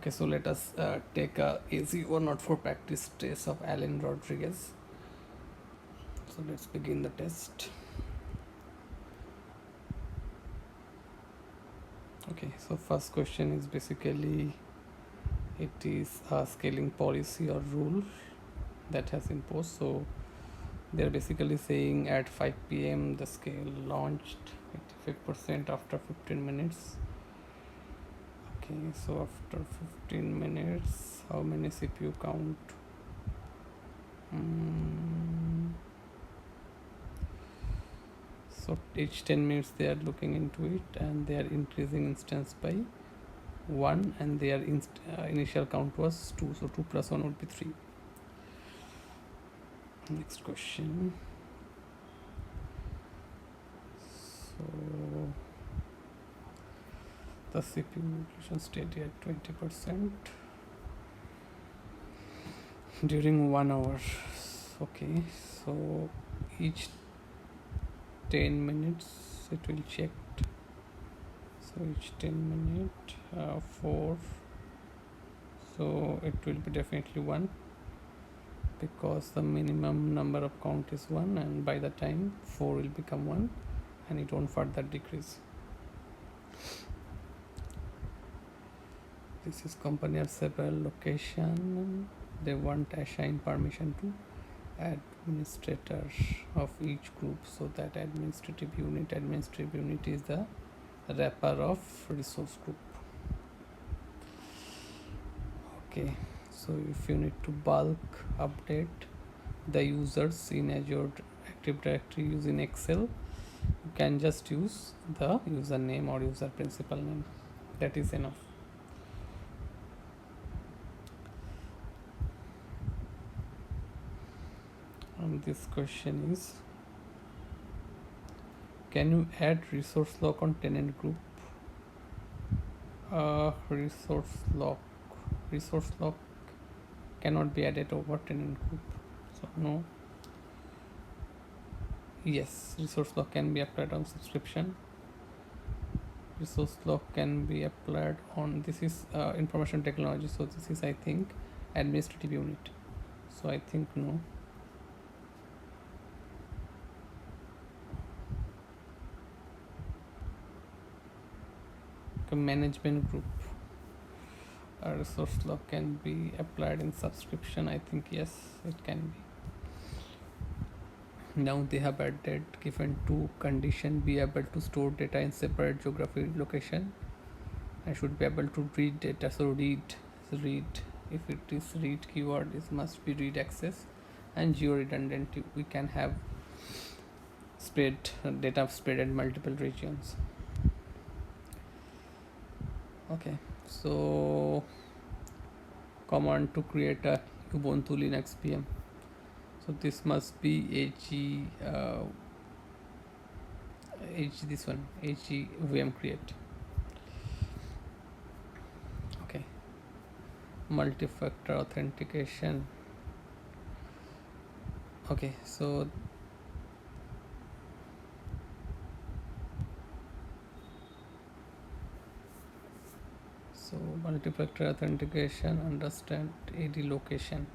Okay, so let us take a AZ-104 practice test of Alan Rodriguez. So let's begin the test. Okay, so first question is basically it is a scaling policy or rule that has imposed. So they're basically saying at 5 p.m. the scale launched 85% after 15 minutes. Okay, so after 15 minutes, how many CPU count? So each 10 minutes they are looking into it and they are increasing instance by 1 and their initial count was 2, so 2 plus 1 would be 3. Next question. So the CPU utilization steady at 20% during 1 hour. Okay, so each 10 minutes it will check. So each 10 minute 4, so it will be definitely 1 because the minimum number of count is 1 and by the time 4 will become 1 and it won't further decrease. This is company at several location. They want assign permission to administrator of each group, so that administrative unit is the wrapper of resource group. Okay, so if you need to bulk update the users in Azure Active Directory using Excel, you can just use the username or user principal name. That is enough. And this question is, can you add resource lock on tenant group? Resource lock cannot be added over tenant group, so no. Yes, resource lock can be applied on subscription. Resource lock can be applied on, this is information technology, so this is I think administrative unit, so I think no. Management group, a resource lock can be applied in subscription. I think yes, it can be. Now they have added given two condition: be able to store data in separate geographic location. I should be able to read data. So read. If it is read keyword, it must be read access, and geo redundant. We can have data spread in multiple regions. Okay, so command to create a Ubuntu Linux VM. So this must be AG VM create. Okay, multi-factor authentication. Okay, so multi-factor authentication, understand AD location.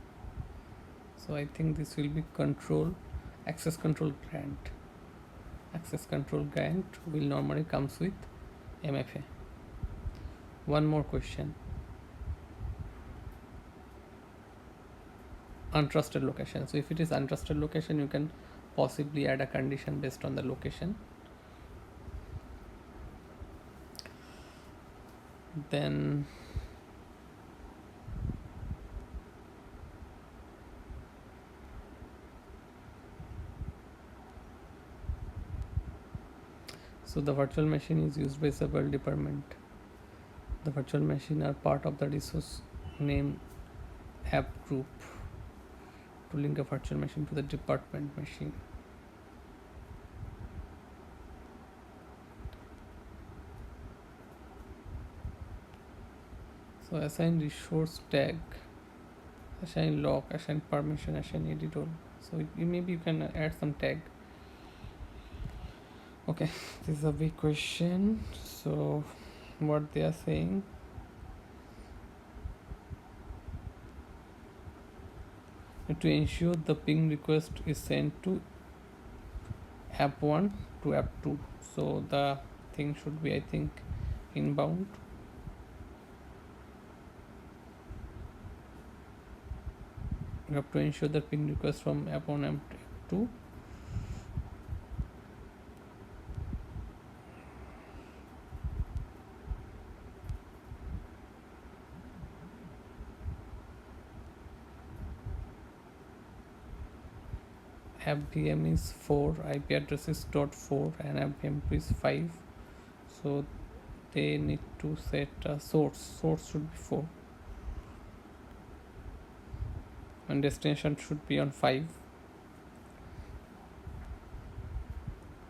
So I think this will be access control grant. Access control grant will normally comes with MFA. One more question. Untrusted location. So if it is untrusted location, you can possibly add a condition based on the location. Then so the virtual machine is used by several department. The virtual machine are part of the resource name app group to link a virtual machine to the department machine. So assign resource tag, assign lock, assign permission, assign editor. So maybe you can add some tag. Okay, this is a big question. So what they are saying, to ensure the ping request is sent to app 1 to app 2. So the thing should be, I think, inbound. You have to ensure the ping request from app 1 and app 2. App VM is 4, IP address is .4 and app VM is 5. So they need to set a source should be 4 and destination should be on 5.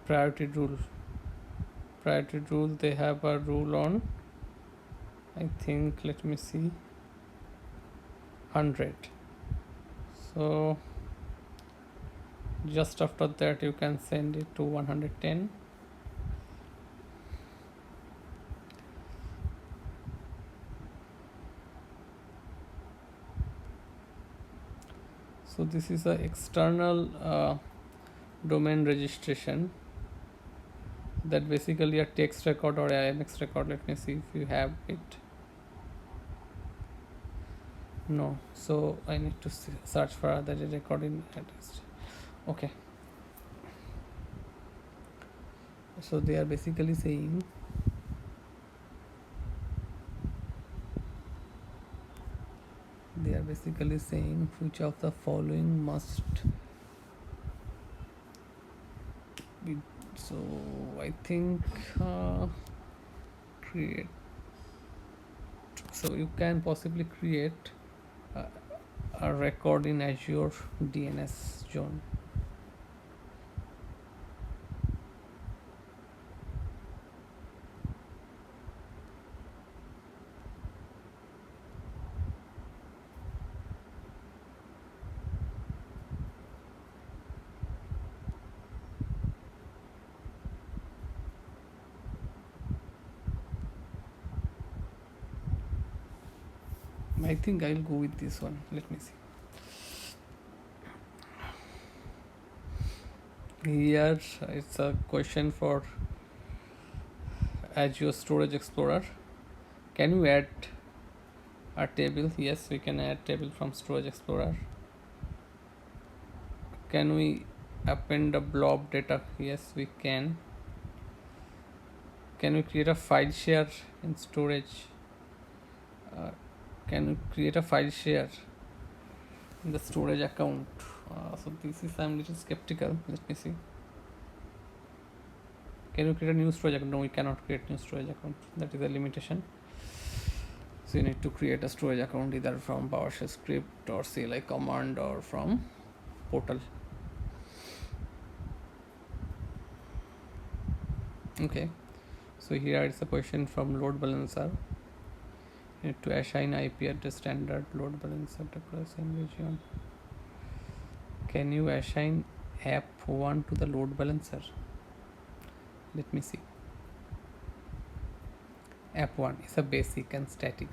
Priority rule, they have a rule on, I think, let me see, 100. So just after that you can send it to 110. So this is a external domain registration, that basically a text record or IMX record. Let me see if you have it. No, so I need to search for the recording address. Okay, so they are basically saying which of the following must be. So I think create, so you can possibly create a record in Azure DNS zone. I think I'll go with this one. Let me see. Here it's a question for Azure Storage Explorer. Can you add a table? Yes, we can add table from Storage Explorer. Can we append a blob data? Yes, we can. Can we create a file share in storage? Can we create a file share in the storage account? So this is, I'm a little skeptical. Let me see. Can you create a new storage account? No, we cannot create new storage account. That is a limitation. So you need to create a storage account either from PowerShell script or CLI command or from portal. Okay, so here it's a question from load balancer. You need to assign IP address standard load balancer across same region. Can you assign app 1 to the load balancer? Let me see. App 1 is a basic and static.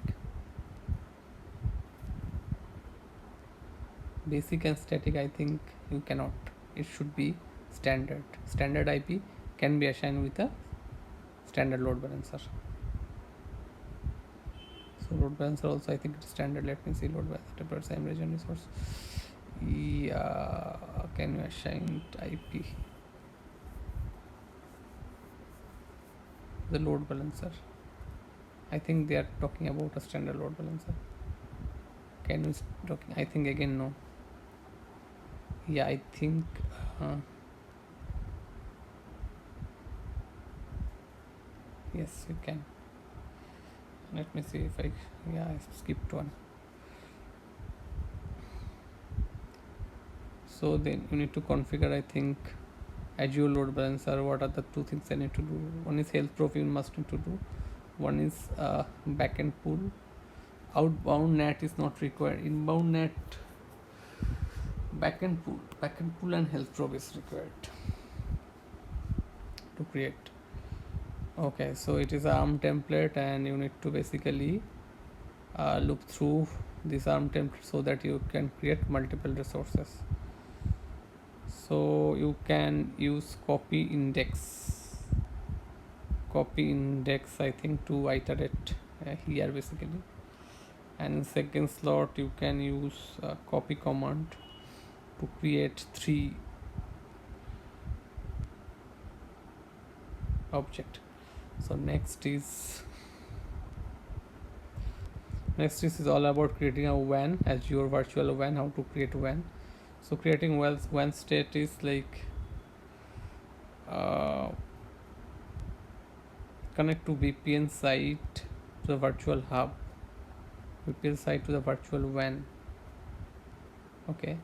Basic and static, I think you cannot. It should be standard. Standard IP can be assigned with a standard load balancer. So load balancer also, I think it's standard. Let me see. Load balancer same region resource. Yeah, can you assign IP? The load balancer, I think they are talking about a standard load balancer. Can you talking? I think again no. Yeah, I think yes, you can. Let me see if I skipped one. So then you need to configure, I think, Azure load balancer. What are the two things I need to do? One is health proof, you must need to do. One is backend pool. Outbound NAT is not required. Inbound NAT, backend pool and health probe is required to create. Okay, so it is a ARM template and you need to basically look through this ARM template so that you can create multiple resources. So you can use copy index I think to iterate here basically, and in second slot you can use copy command to create 3 object. So next is is all about creating a WAN, Azure virtual WAN, how to create WAN. So creating WAN state is like connect to VPN site to the virtual hub, VPN site to the virtual WAN. Okay,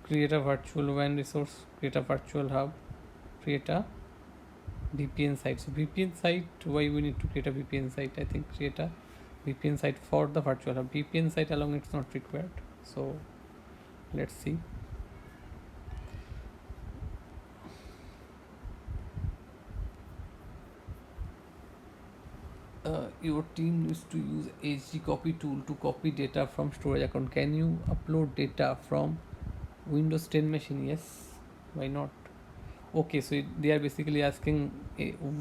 create a virtual WAN resource, create a virtual hub, create a VPN site. So VPN site, why we need to create a VPN site? I think create a VPN site for the virtual hub. VPN site alone it's not required. So let's see. Your team needs to use HG copy tool to copy data from storage account. Can you upload data from Windows 10 machine? Yes, why not? Okay, so they are basically asking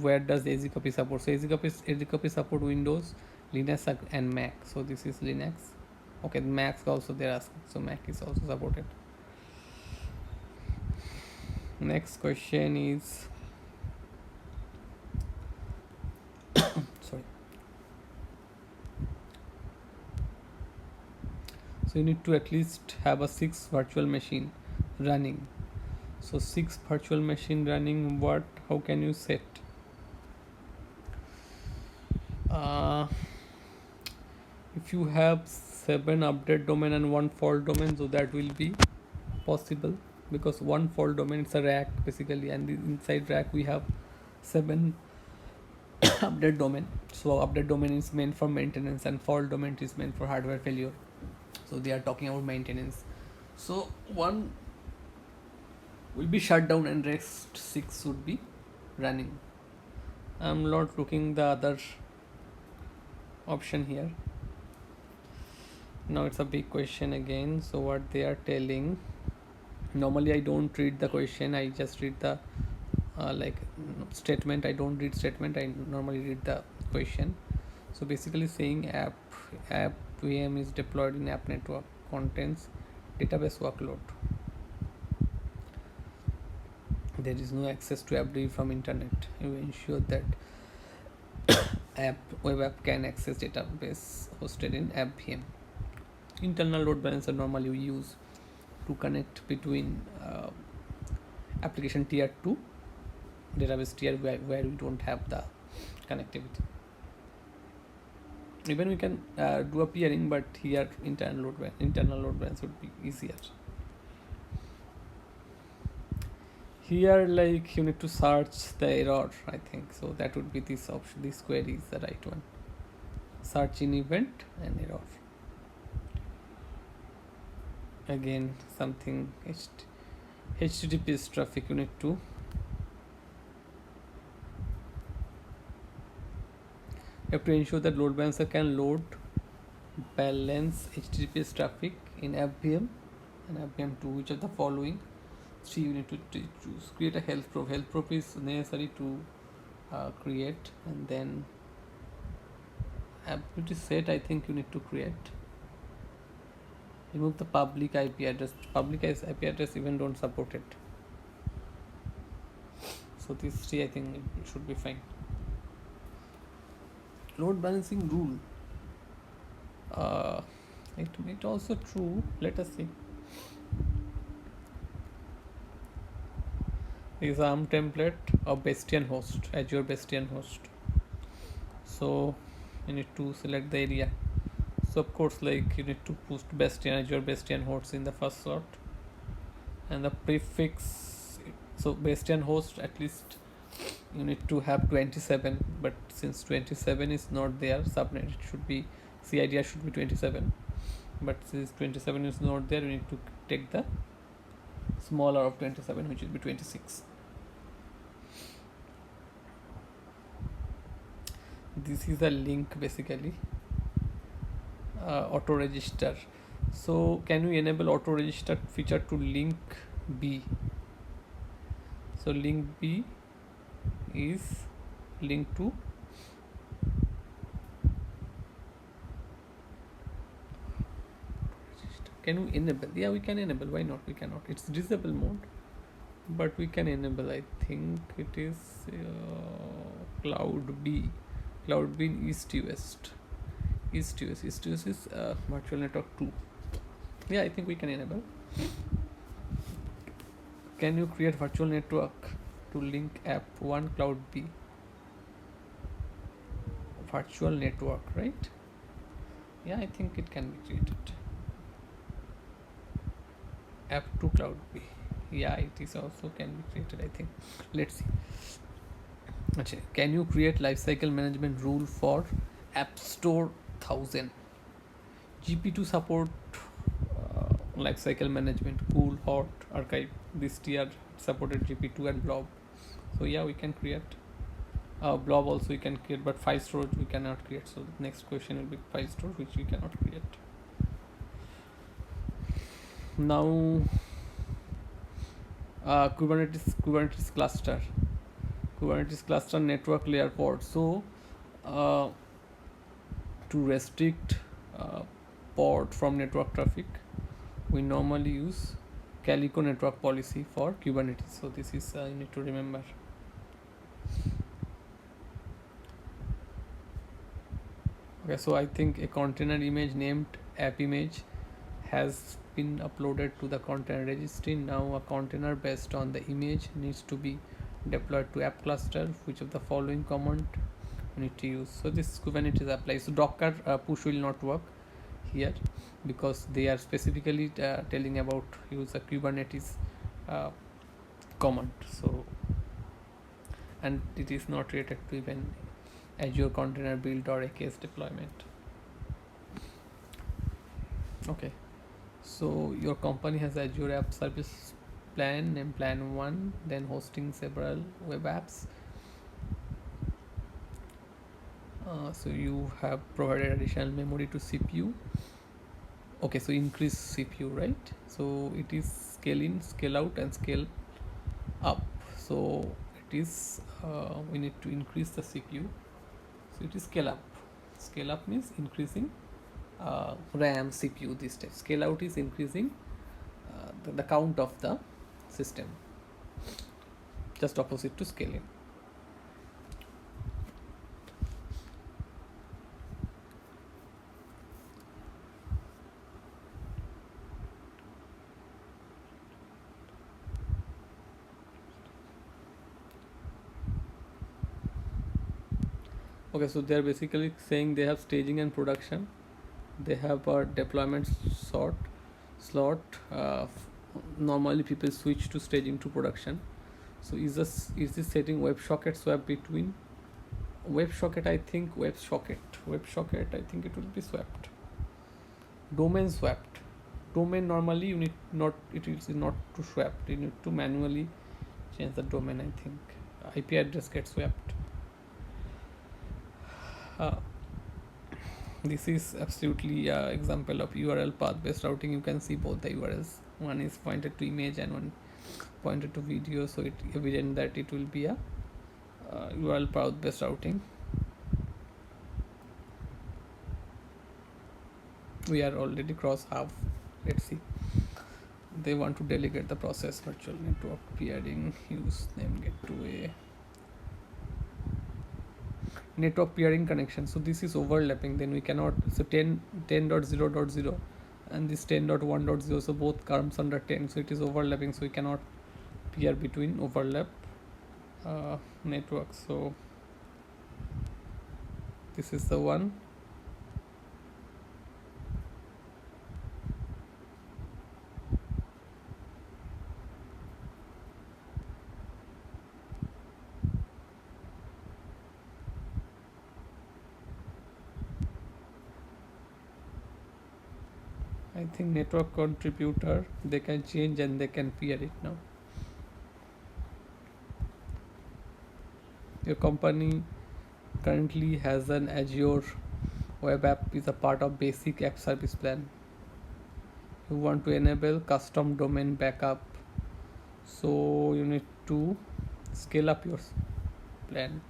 where does AZ copy support. So AZ copy support Windows, Linux and Mac. So this is Linux. Okay, Mac also they are asking, so Mac is also supported. Next question is sorry. So you need to at least have a 6 virtual machine running. So 6 virtual machine running, what, how can you set? If you have 7 update domain and 1 fault domain, so that will be possible, because 1 fault domain it's a rack basically, and inside rack we have 7 update domain. So update domain is meant for maintenance and fault domain is meant for hardware failure. So they are talking about maintenance. So one will be shut down and rest 6 should be running. I'm not looking the other option here. Now it's a big question again. So what they are telling, normally I don't read the question, I just read the statement. I don't read statement, I normally read the question. So basically saying app VM is deployed in app network, contains database workload. There is no access to app from internet. You ensure that web app can access database hosted in app VM. Internal load balancer normally we use to connect between application tier 2 database tier where we don't have the connectivity. Even we can do a peering, but here internal load balance would be easier. Here like you need to search the error, I think. So that would be this option. This query is the right one. Search in event and error. Again something HTTPS traffic you need to ensure that load balancer can load balance HTTPS traffic in AppVM and AppVM2. Which of the following 3 you need to choose? Create a health proof. Health proof is necessary to create, and then ability set I think you need to create. Remove the public IP address. Public IP address even don't support it. So these 3 I think it should be fine. Load balancing rule. It also true. Let us see. This is ARM template of Bastion host, Azure Bastion host. So you need to select the area. So of course, like you need to put Bastion, Azure Bastion hosts in the first slot, and the prefix. So Bastion host at least you need to have 27, but since 27 is not there, subnet it should be CIDR should be 27, but since 27 is not there, you need to take the smaller of 27, which will be 26. This is a link basically. auto register. So can we enable auto register feature to link B? So link B is linked to can we enable? Yeah, we can enable. Why not? We cannot. It's disable mode, but we can enable. I think it is cloud B. Cloud B in east to west. East to west. East to west is virtual network 2. Yeah, I think we can enable. Can you create virtual network to link app 1 cloud B? Virtual network, right? Yeah, I think it can be created. App 2 cloud B. Yeah, it is also can be created, I think. Let's see. Achha, can you create lifecycle management rule for App Store 1000? GP2 support lifecycle management, cool, hot, archive. This tier supported GP2 and blob. So yeah, we can create. Blob also we can create, but file storage we cannot create. So the next question will be file storage, which we cannot create. Now Kubernetes cluster network layer port. So to restrict port from network traffic, we normally use Calico network policy for Kubernetes. So this is you need to remember. Okay, so I think a container image named app image has been uploaded to the container registry. Now a container based on the image needs to be deployed to app cluster. Which of the following command we need to use? So this Kubernetes applies. So Docker push will not work here because they are specifically telling about use a Kubernetes command. So and it is not related to even Azure container build or AKS deployment. Okay, so your company has Azure app service plan and plan 1, then hosting several web apps. So you have provided additional memory to CPU. Okay, so increase CPU, right? So it is scale in, scale out, and scale up. So it is we need to increase the CPU. So it is scale up. Scale up means increasing RAM, CPU, this type. Scale out is increasing the count of the system. Just opposite to scaling. Okay, so they are basically saying they have staging and production. They have a deployment slot. Normally people switch to staging to production. So is this setting WebSocket swap between WebSocket? I think WebSocket. I think it will be swapped. Domain swapped. Domain normally you need not. It is not to swap. You need to manually change the domain. I think IP address gets swapped. This is absolutely example of URL path based routing. You can see both the URLs. One is pointed to image and one pointed to video. So it evident that it will be a URL path based routing. We are already cross half. Let's see. They want to delegate the process virtual network peering use name gateway. Network peering connection. So this is overlapping, then we cannot. So 10.0.0 and this 10.1.0, so both comes under 10, so it is overlapping, so we cannot peer between overlap networks. So this is the one. I think network contributor, they can change and they can peer it now. Your company currently has an Azure Web app is a part of basic app service plan. You want to enable custom domain backup, so you need to scale up your plan,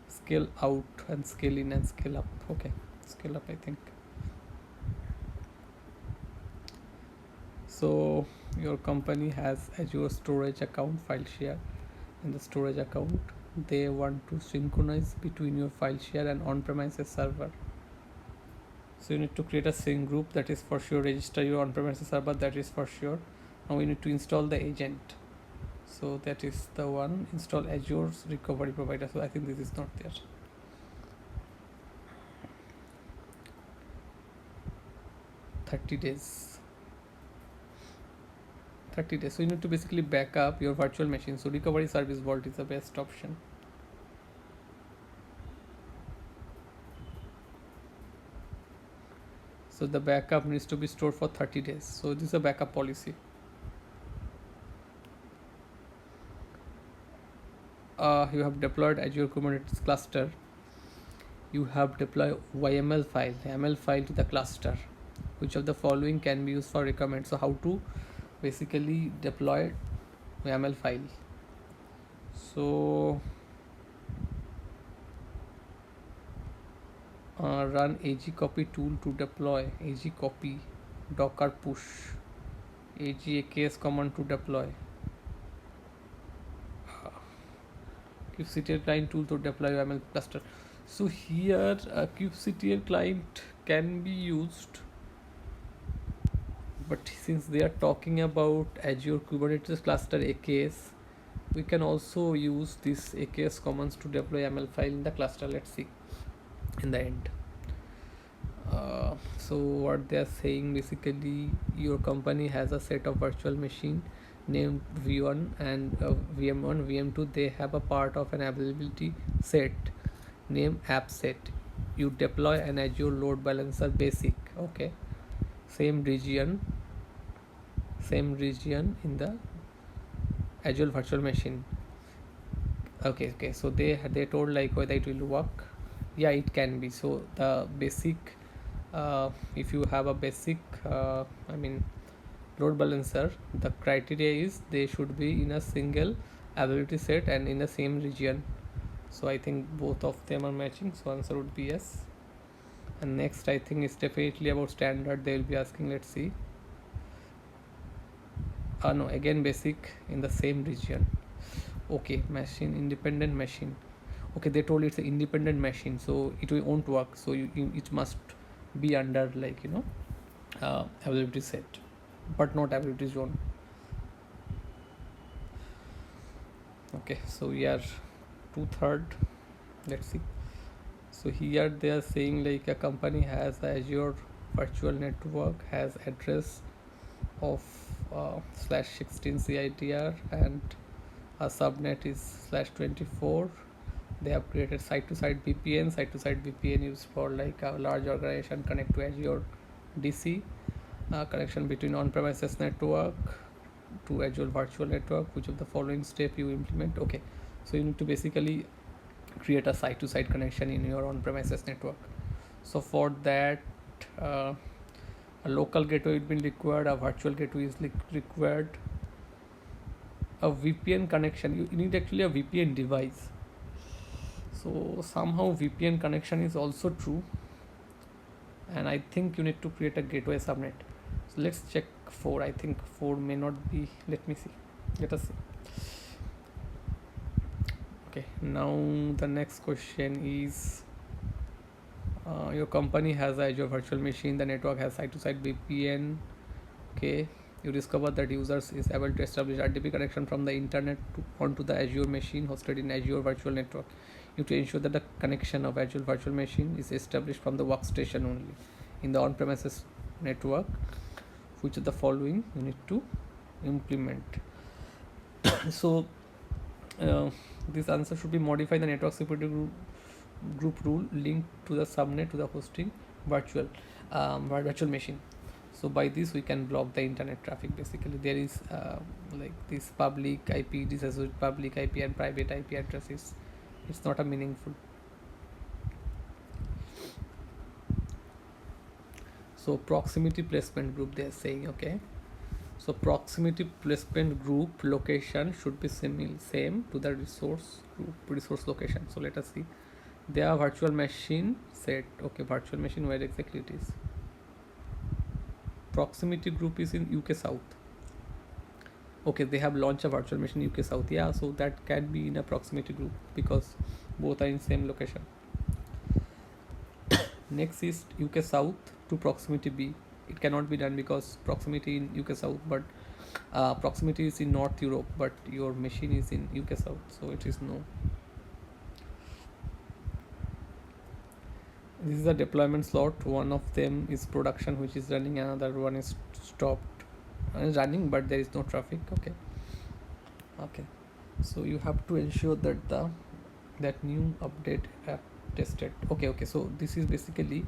scale out and scale in and scale up. Okay, scale up I think. So your company has Azure storage account, file share. In the storage account, they want to synchronize between your file share and on-premises server. So you need to create a sync group, that is for sure. Register your on-premises server, that is for sure. Now we need to install the agent. So that is the one. Install Azure's recovery provider. So I think this is not there. $30 days. 30 days. So you need to basically back up your virtual machine. So recovery service vault is the best option. So the backup needs to be stored for 30 days. So this is a backup policy. You have deployed Azure Kubernetes cluster. You have deployed YML file, ML file to the cluster. Which of the following can be used for requirement? So how to basically deploy YAML file. So run AZ copy tool to deploy, AZ copy, docker push, AZ AKS command to deploy, kubectl client tool to deploy YAML cluster. So here kubectl client can be used, but since they are talking about Azure Kubernetes cluster AKS, we can also use this AKS commands to deploy YAML file in the cluster. Let's see in the end. So what they are saying, basically your company has a set of virtual machine named V1 and VM1, VM2. They have a part of an availability set named app set. You deploy an Azure load balancer basic. Okay, same region in the Azure virtual machine. Okay, so they told like whether it will work. Yeah, it can be. So the basic, if you have a basic load balancer, the criteria is they should be in a single availability set and in the same region. So I think both of them are matching, so answer would be yes. And next I think is definitely about standard. They will be asking, let's see. No, again basic in the same region. Okay, machine, independent machine. Okay, they told it's an independent machine, so it won't work. So it must be under like availability set, but not availability zone. Okay, so we are 2/3. Let's see. So here they are saying like a company has Azure virtual network, has address of /16 CIDR and a subnet is /24. They have created site-to-site VPN. Site-to-site VPN used for like a large organization connect to Azure DC, connection between on-premises network to Azure virtual network. Which of the following step you implement? Okay, so you need to basically create a site-to-site connection in your on-premises network. So for that, a local gateway will be required, a virtual gateway is required, a VPN connection. You need actually a VPN device. So somehow VPN connection is also true, and I think you need to create a gateway subnet. So let's check 4. I think 4 may not be. Let me see. Let us see. Okay, now the next question is, your company has Azure virtual machine. The network has site-to-site VPN. Okay, you discover that users is able to establish RDP connection from the internet onto the Azure machine hosted in Azure virtual network. You to ensure that the connection of Azure virtual machine is established from the workstation only in the on-premises network. Which of the following you need to implement? So this answer should be modify the network security group rule linked to the subnet to the hosting virtual machine. So by this we can block the internet traffic. Basically there is like this public IP, this is public IP and private IP addresses. It's not a meaningful. So proximity placement group they are saying, okay. So proximity placement group location should be same to the resource group resource location. So let us see. They are virtual machine set. Okay, virtual machine, where exactly it is? Proximity group is in UK South. Okay, they have launched a virtual machine UK South. Yeah, so that can be in a proximity group because both are in same location. Next is UK South to proximity B. It cannot be done because proximity in UK South, but proximity is in North Europe, but your machine is in UK South, so it is no. This is a deployment slot. One of them is production, which is running. Another one is stopped and running, but there is no traffic. Okay. So you have to ensure that that new update app tested. Okay. So this is basically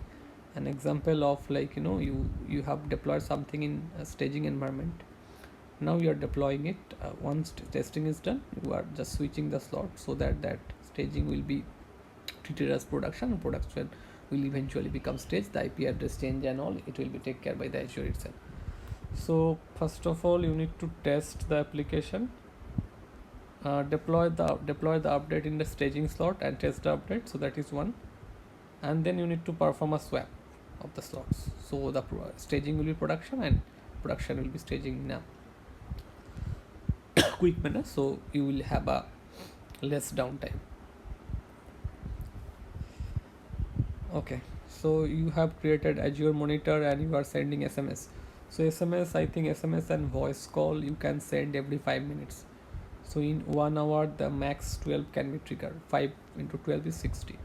an example of, like, you have deployed something in a staging environment. Now you are deploying it. Once testing is done, you are just switching the slot so that staging will be treated as production, and production will eventually become stage. The IP address change and all, it will be taken care by the Azure itself. So first of all, you need to test the application, deploy the update in the staging slot and test the update. So that is one. And then you need to perform a swap of the slots. So the staging will be production and production will be staging in a quick manner. So you will have a less downtime. Okay, so you have created Azure Monitor and you are sending SMS. So SMS, I think SMS and voice call you can send every 5 minutes. So in 1 hour, the max 12 can be triggered. 5 into 12 is 60.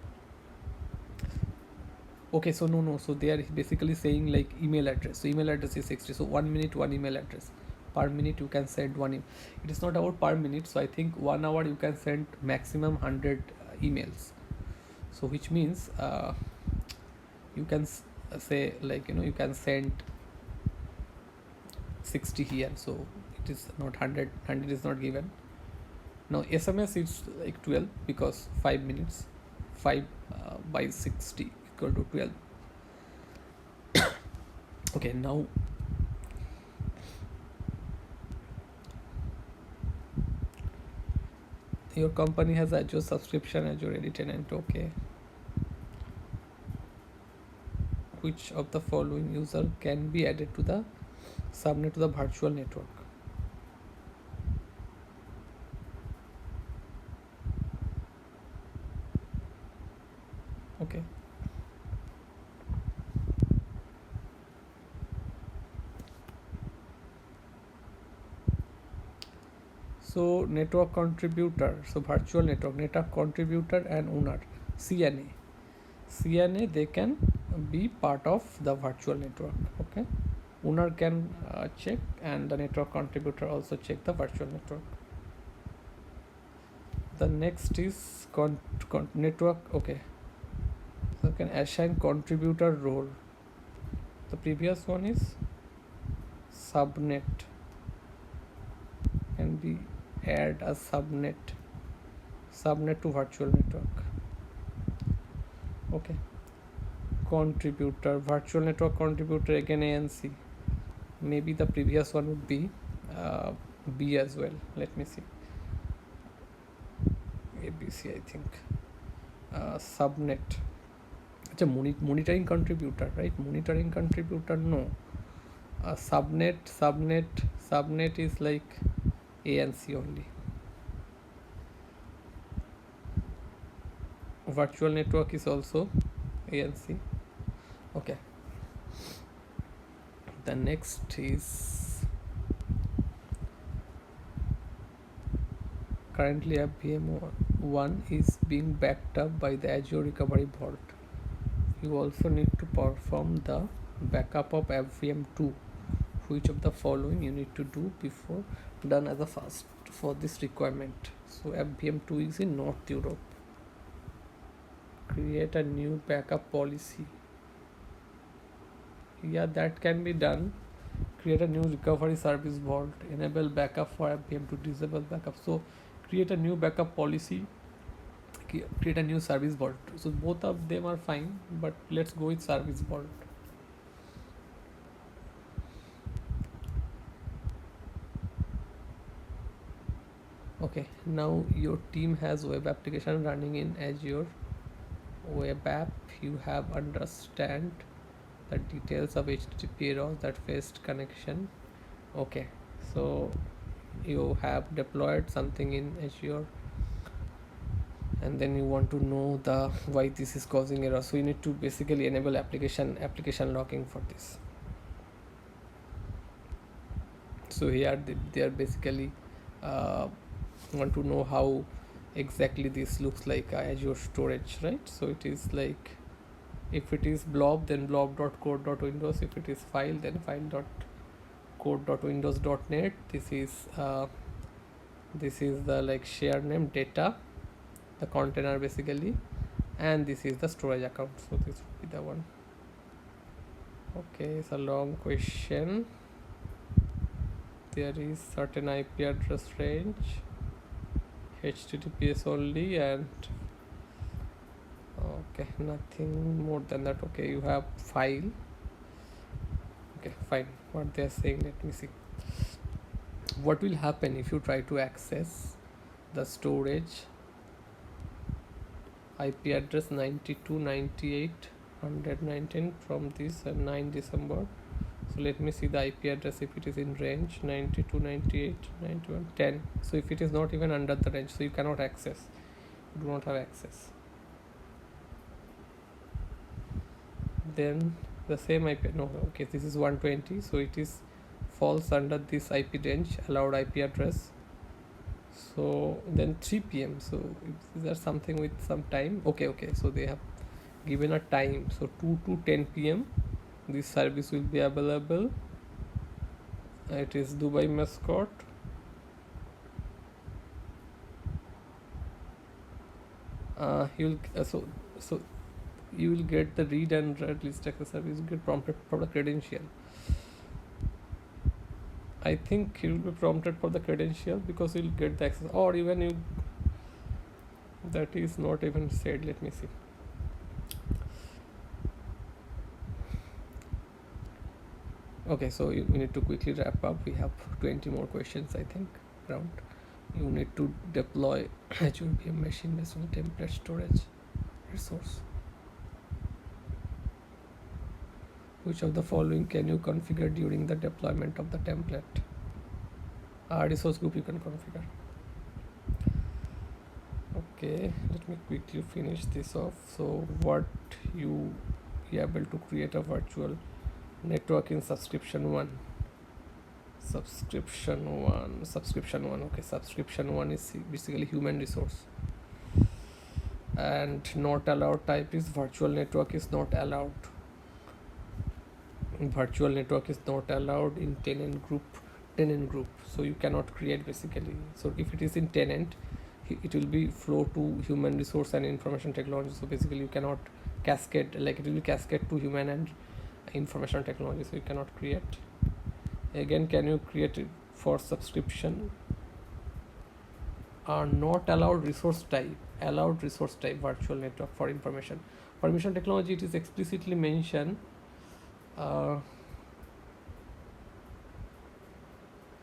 Okay, so no. So they are basically saying like email address. So email address is 60. So 1 minute, one email address. Per minute you can send one. It is not about per minute. So I think 1 hour you can send maximum 100 emails. So which means you can say, like, you can send 60 here. So it is not 100. 100 is not given. Now SMS is like 12 because 5 minutes. 5 by 60 equal to 12. Okay, now your company has Azure subscription, Azure Edit tenant. Okay. Which of the following user can be added to the subnet to the virtual network? Okay. So network contributor, so virtual network contributor and owner, CNA, they can be part of the virtual network. Okay, owner can check, and the network contributor also check the virtual network. The next is network. Okay, so can assign contributor role. The previous one is subnet, can be add a subnet to virtual network. Okay, contributor, virtual network contributor, again ANC. Maybe the previous one would be B as well. Let me see. ABC, I think. Subnet. It's a monitoring contributor, right? Monitoring contributor, no. Subnet is like ANC only. Virtual network is also ANC. Okay. The next is currently FVM1 is being backed up by the Azure Recovery Vault. You also need to perform the backup of FVM2. Which of the following you need to do before done as a fast for this requirement? So FVM2 is in North Europe. Create a new backup policy. Yeah, that can be done. Create a new recovery service vault. Enable backup for FVM2. Disable backup. So create a new backup policy. Create a new service vault. So both of them are fine, but let's go with service vault. Okay, now your team has web application running in Azure web app. You have understand the details of HTTP errors that faced connection. Okay, so you have deployed something in Azure, and then you want to know the why this is causing error. So you need to basically enable application logging for this. So here they are basically want to know how exactly this looks like Azure storage, right? So it is like, if it is blob, then blob.code.windows. If it is file, then file.code.windows.net. This is the like share name data, the container basically, and this is the storage account. So this would be the one. Okay, it's a long question. There is certain IP address range, HTTPS only, and okay, nothing more than that. Okay, you have file. Okay, fine. What they are saying, let me see. What will happen if you try to access the storage IP address 92.98.119 from this 9 December? So let me see the IP address if it is in range 92.98.91.10. So if it is not even under the range, so you cannot access, you do not have access. Then the same IP, no, okay, this is 120, so it is falls under this IP range, allowed IP address. So then 3 p.m. So is there something with some time? Okay, so they have given a time, so 2 to 10 p.m. this service will be available. It is Dubai Mascot. You will so you will get the read and write list access service. You get prompted for the credential. I think you will be prompted for the credential because you will get the access, or even you, that is not even said. Let me see. Okay, so you need to quickly wrap up. We have 20 more questions, I think, around. You need to deploy Azure VM machine based on template storage resource. Which of the following can you configure during the deployment of the template? Resource group you can configure. Okay, let me quickly finish this off. So what you be able to create a virtual network in subscription one. Okay, subscription one is basically human resource, and not allowed type is virtual network is not allowed. Virtual network is not allowed in tenant group. So you cannot create basically. So if it is in tenant, it will be flow to human resource and information technology. So basically you cannot cascade, like it will be cascade to human and information technology. So you cannot create. Again, can you create it for subscription? Not allowed resource type. Allowed resource type virtual network for information technology. It is explicitly mentioned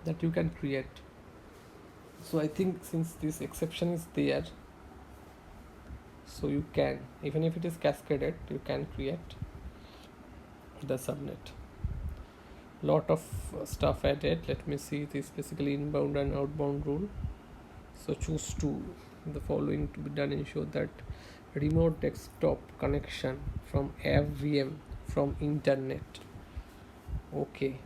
that you can create. So I think since this exception is there, so you can, even if it is cascaded, you can create the subnet. Lot of stuff added. Let me see. This basically inbound and outbound rule. So choose the following to be done. Ensure that remote desktop connection from FVM from internet. Okay.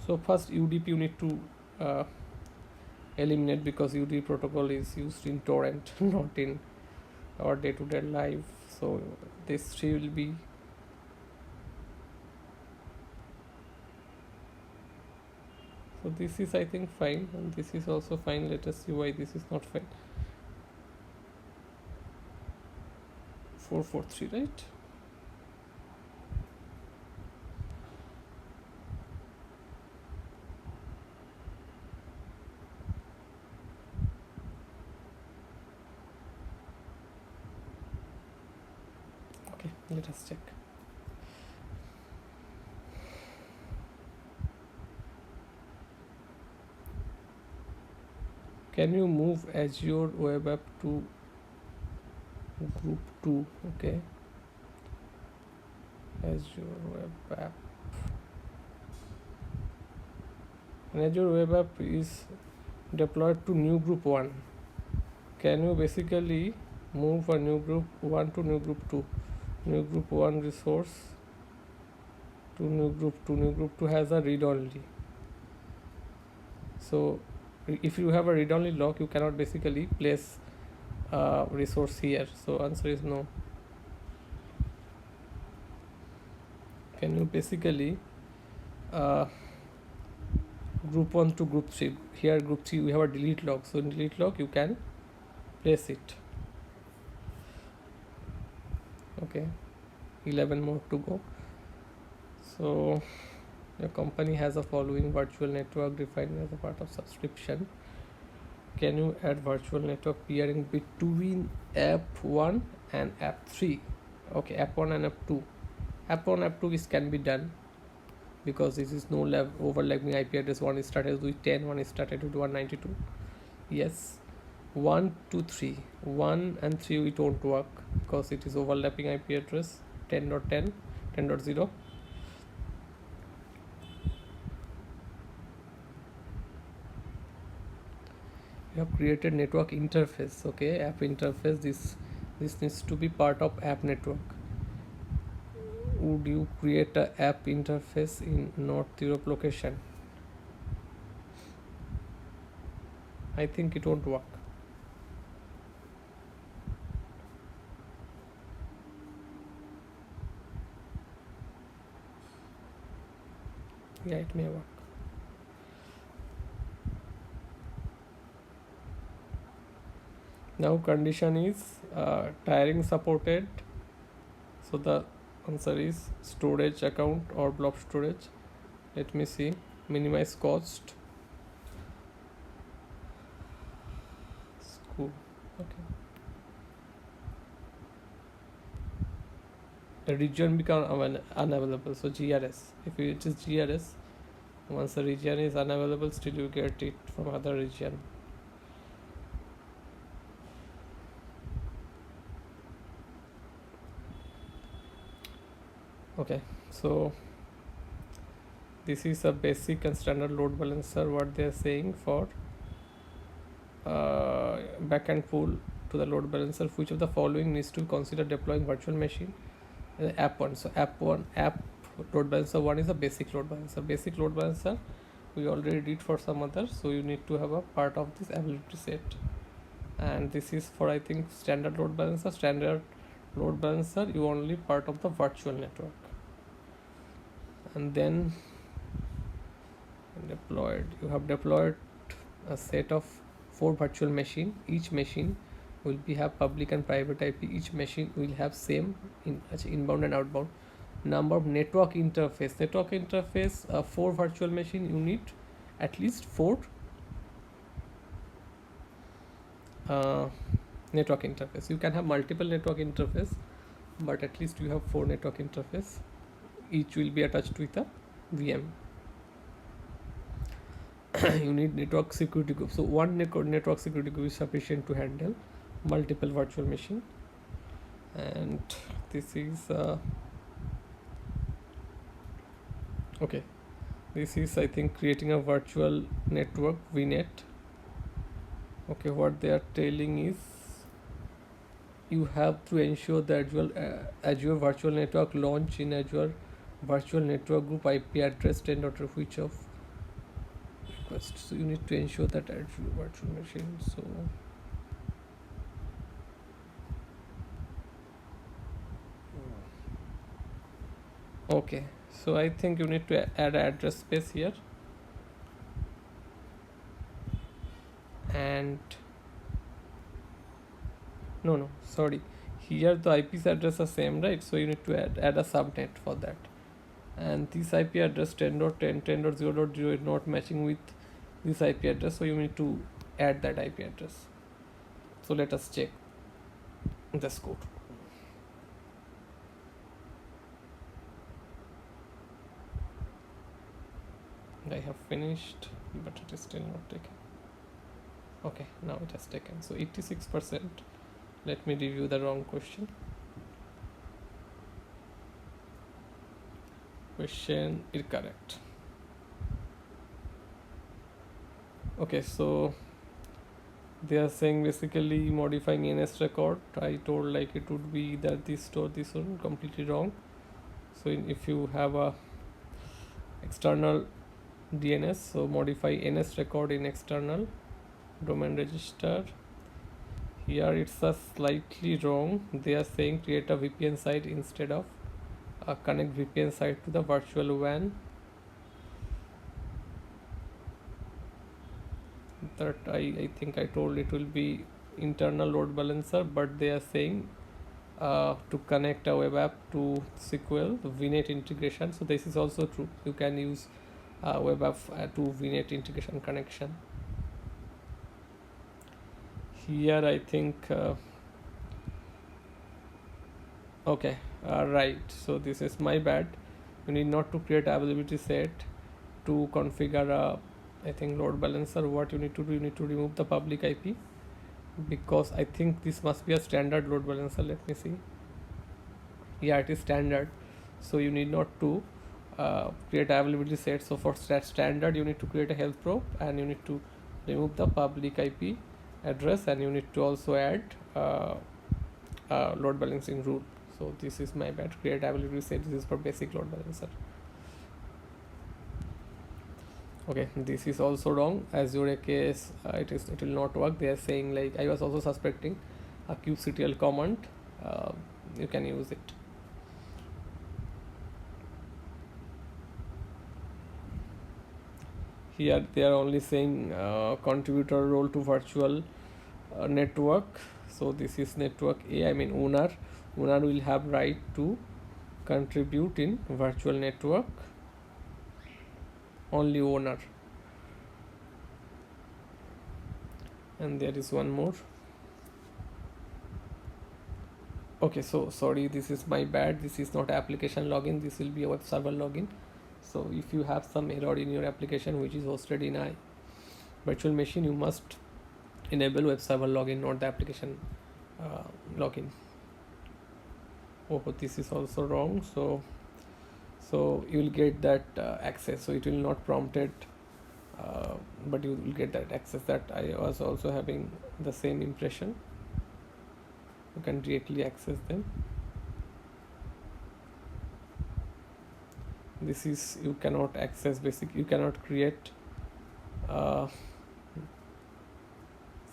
So first UDP you need to eliminate, because UDP protocol is used in torrent, not in our day-to-day life. So this tree will be so this is I think fine, and this is also fine. Let us see why this is not fine. 443, right? Okay, let us check. Can you move Azure web app to group 2? Okay, Azure web app. And Azure web app is deployed to new group 1. Can you basically move a new group 1 to new group 2? New group 1 resource to new group 2. New group 2 has a read only. So if you have a read only lock, you cannot basically place a resource here. So answer is no. Can you basically group 1 to group 3? Here group 3 we have a delete lock, so in delete lock you can place it. Okay, 11 more to go. So your company has a following virtual network defined as a part of subscription. Can you add virtual network peering between app 1 and app 3? Okay, app 1 and app 2. App 1 app 2 can be done because this is no overlapping IP address. One is started with 10, one is started with 192. Yes, 1 to 3, 1 and 3 it won't work because it is overlapping IP address 10.10, 10.0. You have created network interface. Okay, app interface, this needs to be part of app network. Would you create a app interface in North Europe location? I think it won't work. Yeah, it may work. Now condition is tiering supported. So the answer is storage account or blob storage. Let me see. Minimize cost. School. Okay. The region become unavailable. So GRS. If it is GRS, once the region is unavailable, still you get it from other region. Okay, so this is a basic and standard load balancer. What they are saying for backend pool to the load balancer, which of the following needs to consider deploying virtual machine? App 1. So app load balancer 1 is a basic load balancer. Basic load balancer we already did for some others, so you need to have a part of this ability set. And this is for, I think, standard load balancer. Standard load balancer you only part of the virtual network. And then deployed, you have deployed a set of 4 virtual machine. Each machine will have public and private IP. Each machine will have same inbound and outbound. Number of network interface. 4 virtual machine, you need at least 4 network interface. You can have multiple network interface, but at least you have 4 network interface. Each will be attached with a VM. You need network security group. So one network security group is sufficient to handle multiple virtual machine. And this is okay, this is, I think, creating a virtual network VNet. Okay, what they are telling is you have to ensure the Azure virtual network launch in Azure virtual network group IP address 10. Which of request. So you need to ensure that Azure virtual machine. So okay, so I think you need to add an address space here, and no, sorry, here the IP's address are same, right? So you need to add a subnet for that, and this IP address 10.10 10.0.0 is not matching with this IP address, so you need to add that IP address. So let us check this code. I have finished, but it is still not taken. Okay, now it has taken. So 86%. Let me review the wrong question. Question is correct. Okay, so they are saying basically modifying NS record. I told like it would be that this or this one, completely wrong. So if you have a external DNS, so modify NS record in external domain register. Here it's a slightly wrong. They are saying create a VPN site instead of connect VPN site to the virtual WAN. That I think I told it will be internal load balancer, but they are saying to connect a web app to SQL VNet integration. So this is also true. You can use web app to VNet integration connection. Here I think okay, right. So this is my bad. You need not to create availability set to configure I think load balancer. What you need to do, you need to remove the public IP, because I think this must be a standard load balancer. Let me see. Yeah, it is standard, so you need not to create availability set. So for that standard, you need to create a health probe, and you need to remove the public IP address, and you need to also add load balancing rule. So this is my bad. Create availability set. This is for basic load balancer. Okay, this is also wrong. Azure case it will not work. They are saying like I was also suspecting a kubectl command. You can use it. Here they are only saying contributor role to virtual network. So this is network A. I mean owner will have right to contribute in virtual network. Only owner. And there is one more. Okay, so sorry, this is my bad. This is not application login. This will be a web server login. So if you have some error in your application which is hosted in a virtual machine, you must enable web server login, not the application login. Oh, this is also wrong. So you will get that access. So it will not prompt it, but you will get that access. That I was also having the same impression. You can directly access them. This is you cannot access basic. You cannot create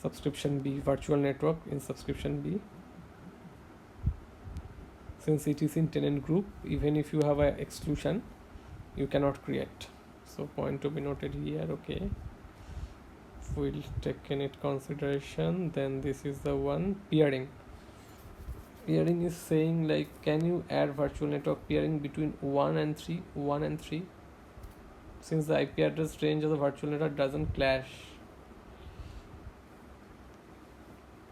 subscription B virtual network in subscription B. Since it is in tenant group, even if you have an exclusion, you cannot create. So point to be noted here. Okay, if we'll take in it consideration, then this is the one. Peering is saying like, can you add virtual network peering between 1 and 3, since the IP address range of the virtual network doesn't clash.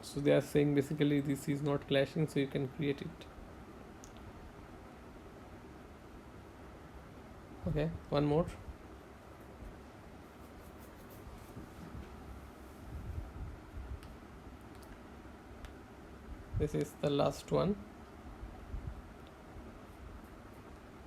So they are saying basically this is not clashing, so you can create it. Okay, one more. This is the last one.